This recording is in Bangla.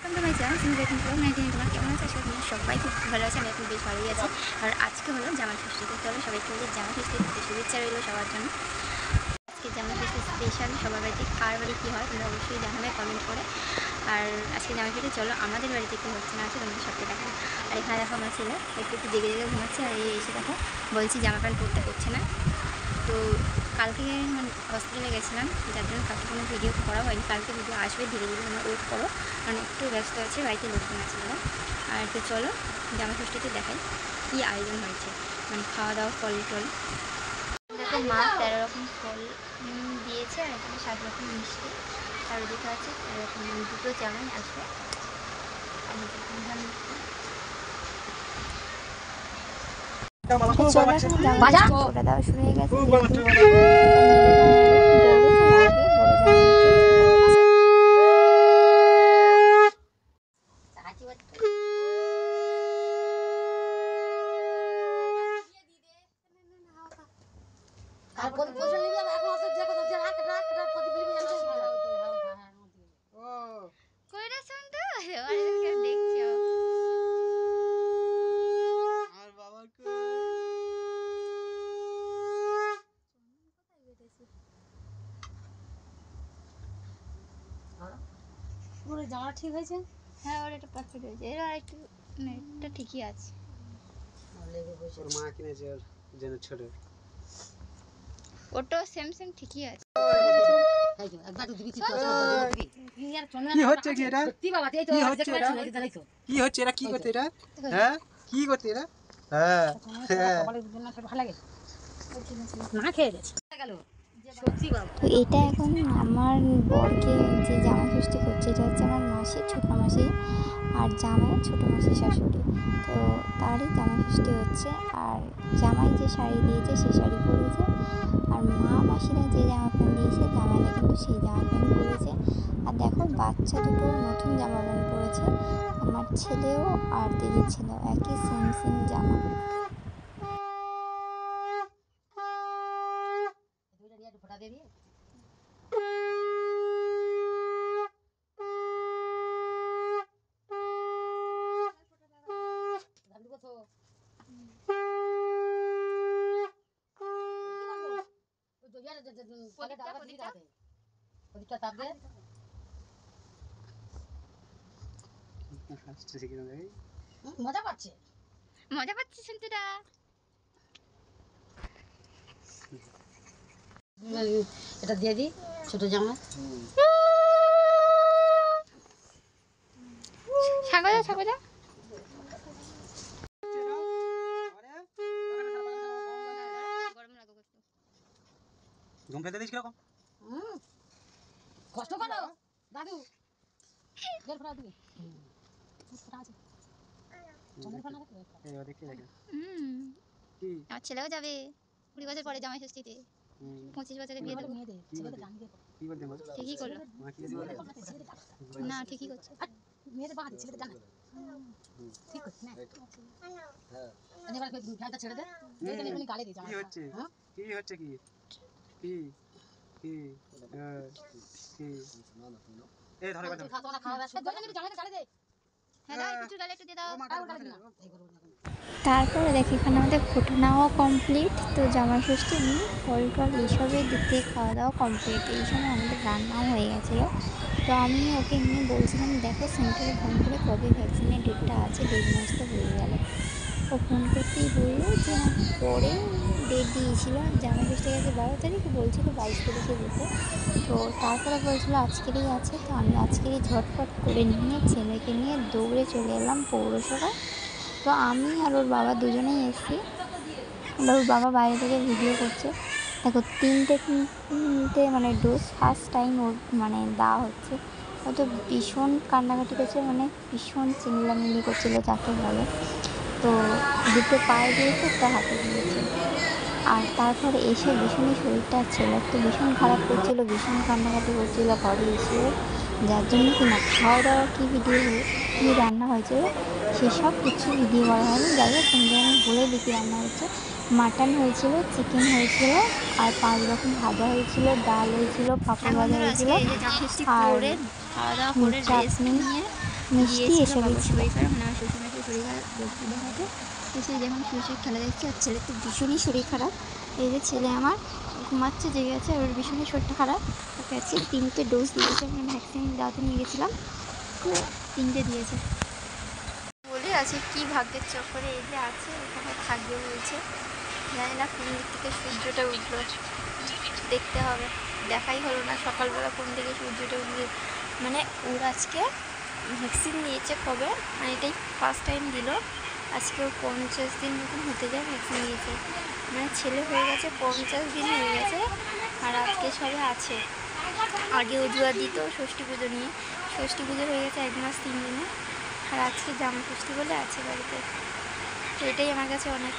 তোমার কেমন আছে? সবাই খুব ভালো আছে, আমি এখন বেশ ভালোই আছি। আর আজকে হলো জামাই ষষ্ঠীতে, চলো সবাইকে মিলে জামাই ষষ্ঠীতে শুভেচ্ছা রইলো সবার জন্য। আজকে জামাই ষষ্ঠী স্পেশাল, সবার বাড়িতে কার বাড়ি কী হয় তোমরা অবশ্যই জানাবে কমেন্ট করে। আর আজকে জামাই ষষ্ঠী চলো আমাদের বাড়িতে কী হচ্ছে না আছে তোমাদের সবকে দেখাবো। আর এখানে দেখো আমার ছেলে একটু একটু জেগে জেগে ঘুমাচ্ছে, আর এই এসে দেখো বলছি জামা প্যান্ট পরতে করছে না। তো কালকে মানে হসপিটালে গেছিলাম, যার জন্য কালকে কোনো ভিডিও করা হয়নি। কালকে ভিডিও আসবে, ধীরে ধীরে তোমরা ওয়েট করো, কারণ একটু ব্যস্ত আছে, বাড়িতে লোকজন আছে বলে। আর একটু চলো জামা ষষ্ঠীতে দেখাই কী আয়োজন হয়েছে, মানে খাওয়া দাওয়া, ফল টল। দেখো মা 13 রকম ফল দিয়েছে, আর এখানে 7 রকম মিষ্টি, আর ওদিকে আছে এরকম 2টো জামাই আসবে। ওটা দেওয়া শুরু হয়ে গেছে। জামা ঠিক হয়েছে? হ্যাঁ, ওর এটা পারফেক্ট হয়েছে, এর আর একটু এটা ঠিকই আছে। ওর মা কিনেছে ওর জন্য ছোট, ওটাও সেম সেম ঠিকই আছে। কি হচ্ছে কি এটা? কি হচ্ছে এটা? কি হচ্ছে এটা? কি করতে এটা? হ্যাঁ, কি করতে এটা? হ্যাঁ হ্যাঁ, ভালো লাগে না, খেয়ে গেছে। তো এটা এখন আমার বরকে যে জামাই ষষ্ঠী করছে, এটা হচ্ছে আমার মাসি, ছোটো মাসি, আর জামাই ছোটো মাসি শাশুড়ি। তো তারই জামাই ষষ্ঠী হচ্ছে। আর জামাই যে শাড়ি দিয়েছে সেই শাড়ি পরেছে, আর মা মাসিরা যে জামা প্যান্ট দিয়েছে জামাইরা কিন্তু সেই জামা প্যান্ট পরেছে। আর দেখো বাচ্চা দুটো নতুন জামা প্যান্ট পরেছে, আমার ছেলেও আর দিদির ছেলেও একই সেম সেম জামা। মজা পাচ্ছে, মজা পাচ্ছি শুনতেটা। এটা দিয়ে দিই ছোট জামা। সাগজা সাগজা ঘুম পেতে দিস কিরকম? কষ্ট করো দাদু, বের ফরা দিবি। আমার ছেলেও যাবে 20 বছর পরে জামাই ষষ্ঠীতে, 25 বছরে বিয়ে দেবো। ঠিকই করলো না, ঠিকই করছে। মেয়েদের বাড়ি ছেলেদের জানা ঠিক করছে না। এবার ফ্যানটা ছেড়ে দে, এখানে গালে দিয়ে জামা। কি হচ্ছে? কি হচ্ছে? কি কি কি কি এই ধরে বাজা খাওয়া খাওয়া সব জানে জানে গালে দে। হ্যাঁ দাও, একটু গালে একটু দিয়ে দাও। তারপরে দেখি এখানে আমাদের ফটো নেওয়া কমপ্লিট। তো জামাই ষষ্ঠী এমনি ফল টল এইসবের দিক থেকে খাওয়া দাওয়া কমপ্লিট। এই সময় আমাদের রান্নাও হয়ে গেছিলো। তো আমি ওকে এমনি বলছিলাম দেখো সেন্টারে ফোন করে কবে ভ্যাকসিনের ডেটটা আছে, 1.5 মাস তো হয়ে গেল। ও ফোন করতেই বললো যে পরে ডেট দিয়েছিল, জামাই ষষ্ঠী গেছে 12 তারিখ, বলছিল 22 তারিখে দিতে। তো তারপরে বলছিল আজকেরই আছে। তো আমি আজকেরই ঝটপট করে নিয়ে ছেলেকে নিয়ে দৌড়ে চলে এলাম পৌরসভা। তো আমি আর ওর বাবা দুজনেই এসেছি। ওর বাবা বাইরে থেকে ভিডিও করছে। দেখো তিনটে মানে ডোজ ফার্স্ট টাইম ওর মানে দেওয়া হচ্ছে। ও তো ভীষণ কান্নাকাটি করছে, মানে ভীষণ চিল্লামিল্লি করছিল যাকে বলে। তো দুটো পায়ে দিয়েছে, একটা হাতে দিয়েছে। আর তারপরে এসে ভীষণই শরীরটা ছেলের তো ভীষণ খারাপ করছিল, ভীষণ কান্নাকাটি করছিল ঘরে এসে, যার জন্য কি না খাওয়া দাওয়া কী ভিডিও কী রান্না হয়েছিল সেসব কিছু ভিডিও করা হয়নি। যাই হোক তোমাদের আমি বলে দিই কী রান্না হয়েছে। মাটন হয়েছিল, চিকেন হয়েছিল, আর 5 রকম ভাজা হয়েছিল, ডাল হয়েছিল, পাঁপড় ভাজা হয়েছিল, আর চাটনি মিষ্টি গিয়েছিল এসবই বাবার ছিল। শরীর খারাপ, মানে আমার শ্বশুরমশাই শরীর খারাপ দেখতে দেখাতে এসে যখন শুয়ে খেলা দেখছে, আর ছেলের তো ভীষণই শরীর খারাপ। এই যে ছেলে আমার ঘুমাচ্ছে, জেগে আছে, আর ওর ভীষণই শরীরটা খারাপ। ওকে আজকে 3টে ডোজ দিয়েছে, আমি ভ্যাকসিন দেওয়াতে নিয়ে গেছিলাম, তো 3টে দিয়েছে। বলে আছে কি ভাগ্যের চক্করে এই যে আছে, এখানে থাকবে বলছে। জানি না কোন দিক থেকে সূর্যটা উঠলো, দেখতে হবে। দেখাই হলো না সকালবেলা কোন দিকে সূর্যটা উঠবে। মানে ওর আজকে ভ্যাকসিন নিয়েছে কবে, মানে এটাই ফার্স্ট টাইম দিল। আজকে ও 50 দিন মতন হতে যায় ভ্যাকসিন নিয়েছে, মানে ছেলে হয়ে গেছে 50 দিন হয়ে গেছে, আর আজকে সবে আছে। আগে অজুয়া দিত ষষ্ঠী পুজো নিয়ে, ষষ্ঠী পুজো হয়ে গেছে 1 মাস 3 দিনে, আর আজকে জামা ষষ্ঠী বলে আছে বাড়িতে। তো এটাই আমার কাছে অনেক।